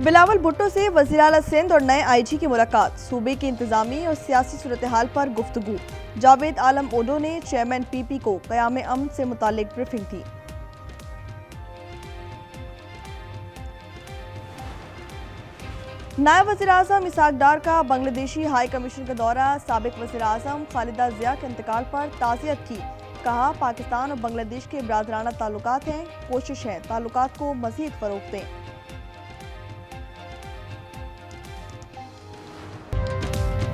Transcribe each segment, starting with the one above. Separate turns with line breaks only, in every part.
बिलावल भुट्टो से वज़ीर आला सिंध और नए आईजी की मुलाकात, सूबे की इंतजामी और सियासी सूरत हाल पर गुफ्तगू। जावेद आलम ओडो ने चेयरमैन पीपी को क़याम अमन से मुतालिक ब्रीफिंग दी। नायब वज़ीर-ए-आज़म इसहाक डार का बांग्लादेशी हाई कमीशन का दौरा, साबिक वज़ीर-ए-आज़म खालिदा ज़िया के इंतकाल पर ताज़ियत की। कहा, पाकिस्तान और बांग्लादेश के बरादराना ताल्लुकात हैं, कोशिश है ताल्लुकात को मज़ीद फ़रोग़ दें।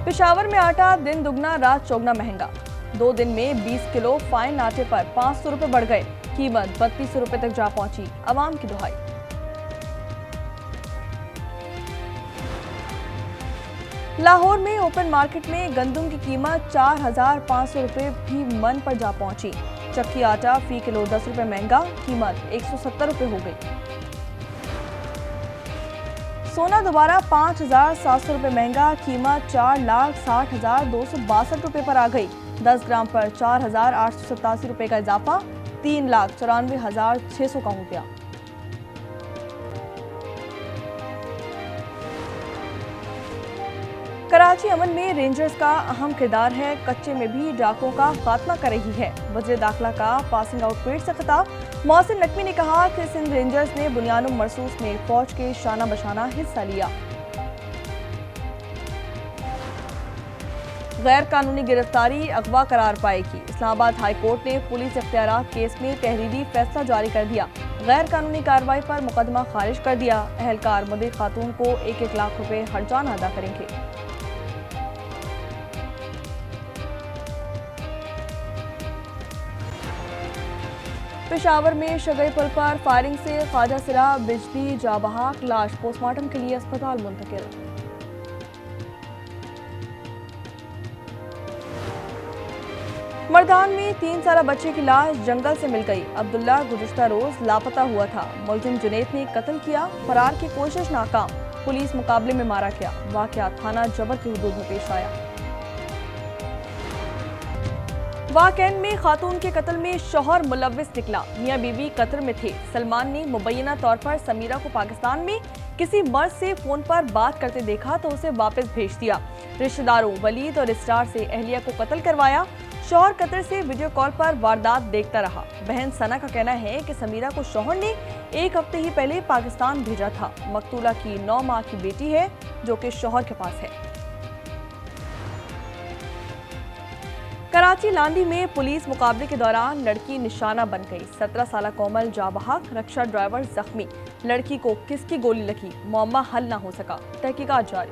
पेशावर में आटा दिन दुगना रात चौगना महंगा, 2 दिन में 20 किलो फाइन आटे पर 500 रुपये बढ़ गए, कीमत 3200 रुपये तक जा पहुंची, आवाम की दुहाई। लाहौर में ओपन मार्केट में गंदम की कीमत 4500 रुपये भी मन पर जा पहुंची, चक्की आटा फी किलो 10 रुपये महंगा, कीमत 170 रुपये हो गई। सोना दोबारा 5700 रुपये महंगा, कीमत 4,60,262 रुपये पर आ गई, 10 ग्राम पर 4,887 रुपये का इजाफा, 3,94,600 का हो गया। कराची अमन में रेंजर्स का अहम किरदार है, कच्चे में भी डाकों का खात्मा कर रही है। वज़ीर दाखिला का पासिंग आउट परेड से खिताब, मोहसिन नकवी ने कहा कि सिंध रेंजर्स ने बुनियाद मरसूस में फौज के शाना बशाना हिस्सा लिया। गैर कानूनी गिरफ्तारी अगवा करार पाएगी, इस्लामाबाद हाई कोर्ट ने पुलिस इख्तियारात केस में तहरीरी फैसला जारी कर दिया। गैर कानूनी कार्रवाई पर मुकदमा खारिज कर दिया। अहलकार मुदई खातून को 1-1 लाख रुपए हर्जाना अदा करेंगे। पेशावर में शगई पुल पर फायरिंग से ख्वाजा सिरा बिजली जाबहाक, लाश पोस्टमार्टम के लिए अस्पताल मुंतकिल। मर्दान में 3 साला बच्चे की लाश जंगल से मिल गई। अब्दुल्ला गुज़िश्ता रोज लापता हुआ था, मुलजिम जुनैद ने कत्ल किया, फरार की कोशिश नाकाम, पुलिस मुकाबले में मारा गया। वाक़या थाना जबर की हुदूद में पेश आया। वाकैन में खातून के कत्ल में शौहर मुलव्विस निकला, मियां बीवी कतर में थे। सलमान ने मुबैना तौर पर समीरा को पाकिस्तान में किसी मर्द से फोन पर बात करते देखा तो उसे वापस भेज दिया। रिश्तेदारों वलीद और स्टार से अहलिया को कत्ल करवाया। शौहर कतर से वीडियो कॉल पर वारदात देखता रहा। बहन सना का कहना है कि समीरा को शौहर ने 1 हफ्ते ही पहले पाकिस्तान भेजा था। मकतूला की 9 माह की बेटी है जो कि शौहर के पास है। कराची लांडी में पुलिस मुकाबले के दौरान लड़की निशाना बन गई। 17 साला कोमल जाबहाक, रक्षा ड्राइवर जख्मी। लड़की को किसकी गोली लगी, मुअम्मा हल ना हो सका, तहकीकात जारी।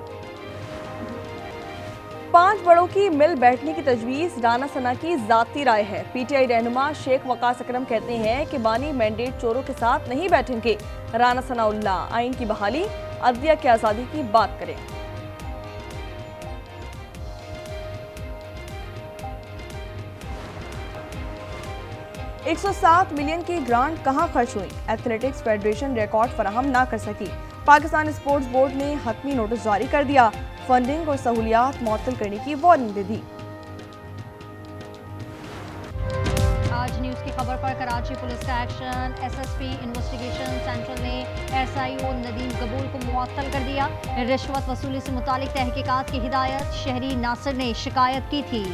5 बड़ों की मिल बैठने की तजवीज़ राना सना की जाती राय है। पीटीआई रहनुमा शेख वकास अकरम कहते हैं कि बानी मैंडेट चोरों के साथ नहीं बैठेंगे। राना सनाउल्लाह आइन की बहाली, अदलिया की आज़ादी की बात करें। 107 मिलियन की ग्रांट कहां खर्च हुई, एथलेटिक्स फेडरेशन रिकॉर्ड फराहम ना कर सकी। पाकिस्तान स्पोर्ट्स बोर्ड ने हतमी नोटिस जारी कर दिया, फंडिंग और सहूलियात मुअत्तल करने की वार्निंग दे दी।
आज न्यूज़ की खबर पर कराची पुलिस का एक्शन, एसएसपी इन्वेस्टिगेशन सेंट्रल ने एसआईओ नदीम कबूल को मुअत्तल कर दिया। रिश्वत वसूली से मुतालिक तहकीकात की हिदायत, शहरी नासिर ने शिकायत की थी।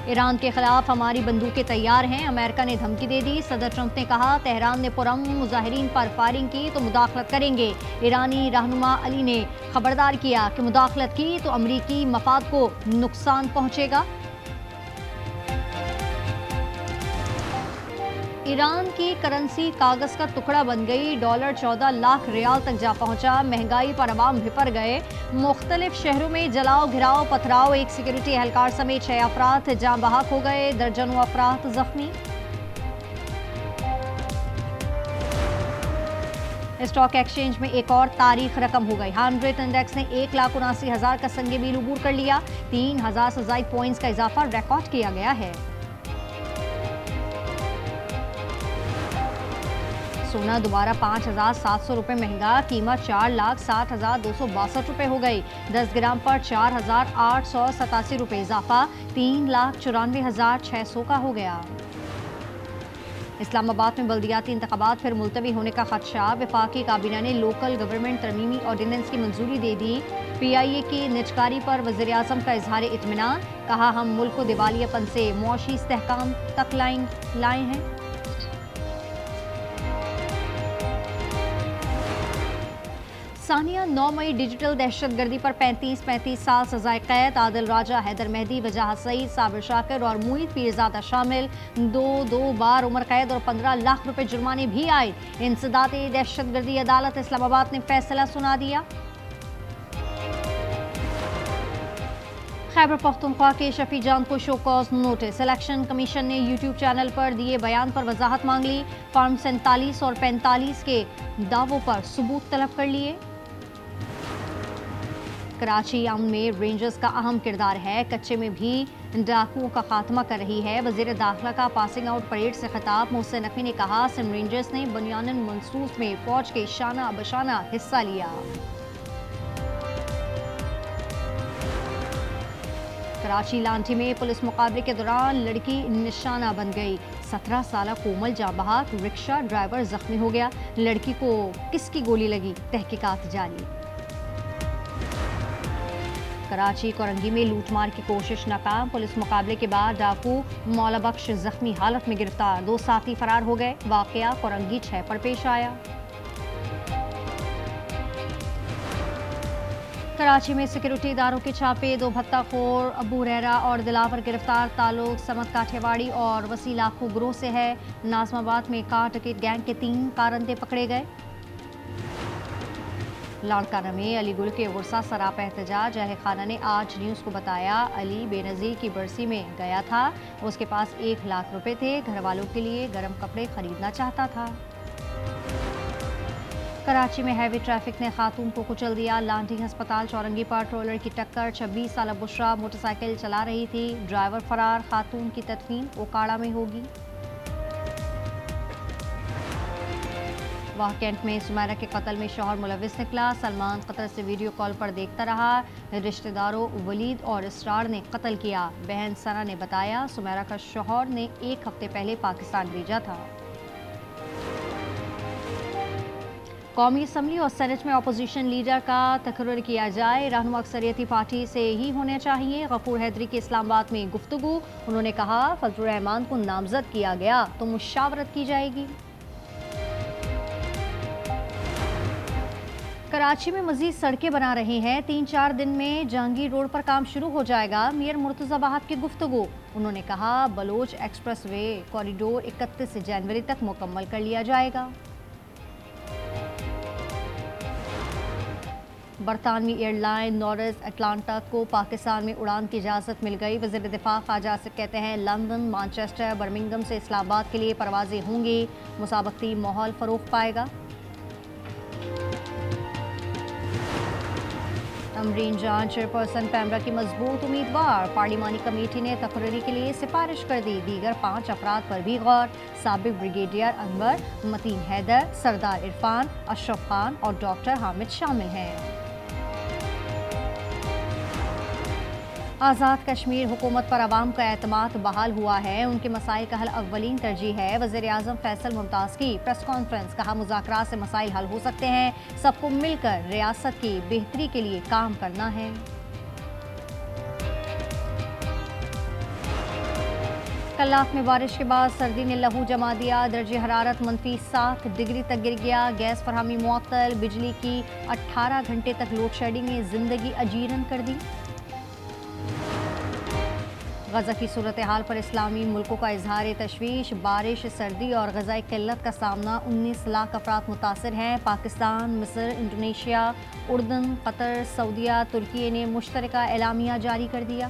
ईरान के खिलाफ हमारी बंदूकें तैयार हैं, अमेरिका ने धमकी दे दी। सदर ट्रंप ने कहा तेहरान ने पुरअमन मुजाहिरीन पर फायरिंग की तो मुदाखलत करेंगे। ईरानी रहनुमा अली ने खबरदार किया कि मुदाखलत की तो अमरीकी मफाद को नुकसान पहुंचेगा। ईरान की करेंसी कागज का टुकड़ा बन गई, डॉलर 14 लाख रियाल तक जा पहुंचा। महंगाई पर अवाम भिपर गए। मुख्तलिफ शहरों में जलाओ घिराव पथराव, एक सिक्योरिटी एहलकार समेत 6 अफराद जान बहक हो गए, दर्जनों अफराद जख्मी। स्टॉक एक्सचेंज में एक और तारीख रकम हो गई। हार्ट इंडेक्स ने 1,79,000 का संगे मील उबूर कर लिया। 3,000 से ज़ायद पॉइंट्स का इजाफा रिकॉर्ड किया गया है। सोना दोबारा 5,700 रुपये महंगा, कीमत 4,60,262 रुपये हो गई। 10 ग्राम पर 4,887 रुपये इजाफा, 3,94,600 का हो गया। इस्लामाबाद में बल्दियाती इंतखाबात फिर मुलतवी होने का खदशा, वफाकी काबीना ने लोकल गवर्नमेंट तरमीमी ऑर्डिनेंस की मंजूरी दे दी। PIA की निजकारी पर वज़ीर आज़म का इजहार इत्मीनान, कहा हम मुल्क को दिवालियापन से मुआशी इस्तेहकाम तक लाए हैं। सानिया 9 मई डिजिटल दहशतगर्दी पर 35 साल सजाए कैद, आदिल राजा, हैदर मेहदी, वजाहत सईद, साबिर शाकिर और मुईद पीरजादा शामिल। दो बार उम्र कैद और 15 लाख रुपए जुर्माने भी आए। इंसदाद दहशतगर्दी अदालत इस्लामाबाद ने फैसला सुना दिया। खैबर पख्तूनख्वा के शफी जान को show cause notice, election commission ने यूट्यूब चैनल पर दिए बयान पर वजाहत मांग ली। फॉर्म 47 और 45 के दावों पर सबूत तलब कर लिए। कराची अमन में रेंजर्स का अहम किरदार है, कच्चे में भी डाकुओं का खात्मा कर रही है। वजीर दाखिला का पासिंग आउट परेड से खिताब, मोहसिन नकवी ने कहा सिंध रेंजर्स ने बुनियादन मनसूस में फौज के शाना बशाना हिस्सा लिया। कराची लांठी में पुलिस मुकाबले के दौरान लड़की निशाना बन गई। 17 साल कोमल जाबहाक रिक्शा ड्राइवर जख्मी हो गया। लड़की को किसकी गोली लगी, तहकीकात जारी। कराची कोरंगी में लूटमार की कोशिश नाकाम, पुलिस मुकाबले के बाद डाकू मौला बख्श जख्मी हालत में गिरफ्तार, 2 साथी फरार हो गए। वाकया कोरंगी 6 पर पेश आया। कराची में सिक्योरिटी इदारों के छापे, 2 भत्ताखोर अबू रहरा और दिलावर गिरफ्तार, ताल्लुक समत काठियावाड़ी और वसी लाखों ग्रोह से है। नाजमाबाद में कार टिकट गैंग के 3 कारंदे पकड़े गए। लाड़काना में अली गुल के वर्सा सरापा एहतजाज, अहल खाना ने आज न्यूज़ को बताया अली बेनज़ीर की बरसी में गया था, उसके पास 1 लाख रुपए थे, घर वालों के लिए गर्म कपड़े खरीदना चाहता था। कराची में हैवी ट्रैफिक ने खातून को कुचल दिया, लांठी अस्पताल चौरंगी पर ट्रोलर की टक्कर, 26 साल बुशरा मोटरसाइकिल चला रही थी, ड्राइवर फरार, खातून की तदफीन ओकाड़ा में होगी। वाह कैंट में सुमैरा के कत्ल में शौहर मुलविस निकला, सलमान कतर से वीडियो कॉल पर देखता रहा। रिश्तेदारों वलीद और इसरार ने कत्ल किया। बहन सना ने बताया सुमैरा का शौहर ने 1 हफ्ते पहले पाकिस्तान भेजा था। कौमी असम्बली और सेनेट में अपोजिशन लीडर का तकर्रुर किया जाए, रहनुमा अक्सरियती पार्टी से ही होना चाहिए। गफूर हैदरी की इस्लामाबाद में गुफ्तगू, उन्होंने कहा फजलुर रहमान को नामजद किया गया तो मुशावरत की जाएगी। कराची में मजीद सड़कें बना रहे हैं, 3-4 दिन में जहांगीर रोड पर काम शुरू हो जाएगा। मेयर मुर्तज़ा बहाब की गुफ्तगू, उन्होंने कहा बलोच एक्सप्रेस वे कॉरिडोर 31 जनवरी तक मुकम्मल कर लिया जाएगा। बरतानवी एयरलाइन नॉरिस अटलांटा को पाकिस्तान में उड़ान की इजाज़त मिल गई। वज़ीर दिफा ख्वाजा आसिफ कहते हैं लंदन, मैनचेस्टर, बर्मिंघम से इस्लामाबाद के लिए परवाज़ें होंगी, मुसाबकती माहौल फ़रोग़ पाएगा। अमरीन जान चेयरपर्सन पैमरा की मजबूत उम्मीदवार, पार्लिमानी कमेटी ने तकरीरी के लिए सिफारिश कर दी। दीगर 5 अफराद पर भी गौर, साबिक ब्रिगेडियर अनवर, मतीन हैदर, सरदार इरफान, अशरफ खान और डॉक्टर हामिद शामिल हैं। आज़ाद कश्मीर हुकूमत पर आवाम का एतमाद बहाल हुआ है, उनके मसाइल का हल अव्वलीन तरजीह है। वज़ीर आज़म फैसल मुमताज़ की प्रेस कॉन्फ्रेंस, कहा मुज़ाकरात से मसाइल हल हो सकते हैं, सबको मिलकर रियासत की बेहतरी के लिए काम करना है। कल्लाफ में बारिश के बाद सर्दी ने लहू जमा दिया, दर्जे हरारत -7 डिग्री तक गिर गया। गैस फरहमी मुअत्तल, बिजली की 18 घंटे तक लोड शेडिंग ने जिंदगी अजीरन कर दी। गजा की सूरत हाल पर इस्लामी मुल्कों का इजहार तशवीश, बारिश, सर्दी और गज़ाई किल्लत का सामना, 19 लाख अफराद मुतासर हैं। पाकिस्तान, मिस्र, इंडोनेशिया, उर्दन, कतर, सऊदीया, तुर्की ने मुश्तरका एलामिया जारी कर दिया।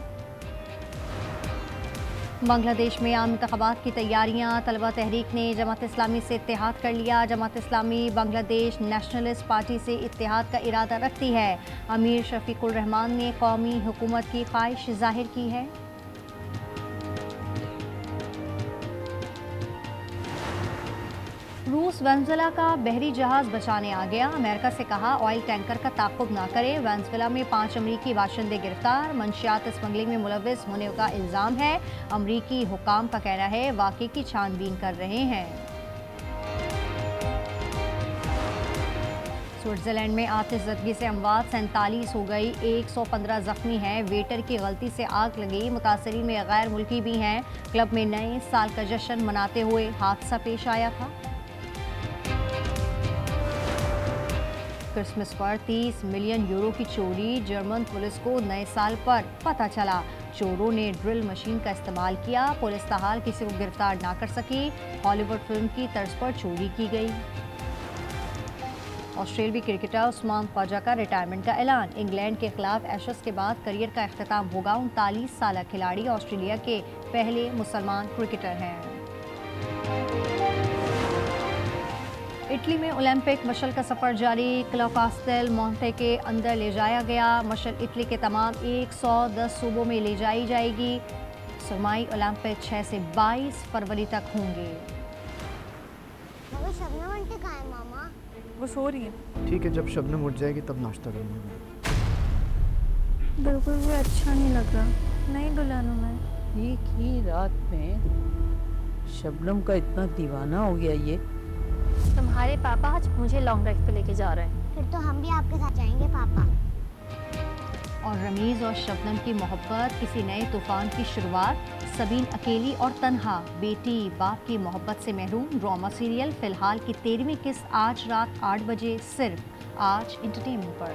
बांग्लादेश में आम इंतखाबात की तैयारियां, तलबा तहरीक ने जमात इस्लामी से इत्तेहाद कर लिया। जमात इस्लामी बांग्लादेश नेशनलिस्ट पार्टी से इत्तेहाद का इरादा रखती है। अमीर शफीकुर रहमान ने कौमी हुकूमत की ख्वाहिश जाहिर की है। रूस वेनेजुएला का बहरी जहाज बचाने आ गया। अमेरिका से कहा ऑयल टैंकर का ताक़ुब ना करे। वेनेजुएला में 5 अमरीकी बाशिंदे गिरफ्तार। मंशियात स्मगलिंग में मुलविस होने का इल्ज़ाम है। अमरीकी हुकाम का कहना है वाक़े की छानबीन कर रहे हैं। स्विट्जरलैंड में आतिशज़दगी से अमवात 47 हो गई, 115 जख्मी हैं। वेटर की गलती से आग लगी। मुतासरीन में गैर मुल्की भी हैं। क्लब में नए साल का जश्न मनाते हुए हादसा पेश आया था। क्रिसमस पर 30 मिलियन यूरो की चोरी। जर्मन पुलिस को नए साल पर पता चला। चोरों ने ड्रिल मशीन का इस्तेमाल किया। पुलिस ताहाल किसी को गिरफ्तार ना कर सकी। हॉलीवुड फिल्म की तर्ज पर चोरी की गई। ऑस्ट्रेलियाई क्रिकेटर उस्मान ख्वाजा का रिटायरमेंट का ऐलान। इंग्लैंड के खिलाफ एशेज के बाद करियर का अख्ताम होगा। 39 साल खिलाड़ी ऑस्ट्रेलिया के पहले मुसलमान क्रिकेटर हैं। इटली में ओलंपिक मशल का सफर जारी। क्लब कास्टेल मोंटे के अंदर ले जाया गया। मशल इटली के तमाम 110 सूबों में ले जाई जाएगी। सरमाई ओलंपिक 6 से 22 फरवरी तक होंगे।
शबनम आंटी कहाँ है मामा?
वो सो रही है।
ठीक है, जब शबनम उठ जाएगी तब नाश्ता करेंगे।
बिल्कुल भी अच्छा नहीं लग रहा। नहीं दुल्हन हूँ मैं।
एक ही रात में शबनम का इतना दीवाना हो गया ये।
तुम्हारे पापा आज मुझे लॉन्ग ड्राइव पे लेके जा रहे हैं।
फिर तो हम भी आपके साथ जाएंगे पापा।
और रमीज और शबनम की मोहब्बत किसी नए तूफान की शुरुआत। सबीन अकेली और तन्हा, बेटी बाप की मोहब्बत से महरूम। ड्रामा सीरियल फिलहाल की 13वीं किस्त आज रात 8 बजे सिर्फ आज एंटरटेनमेंट पर।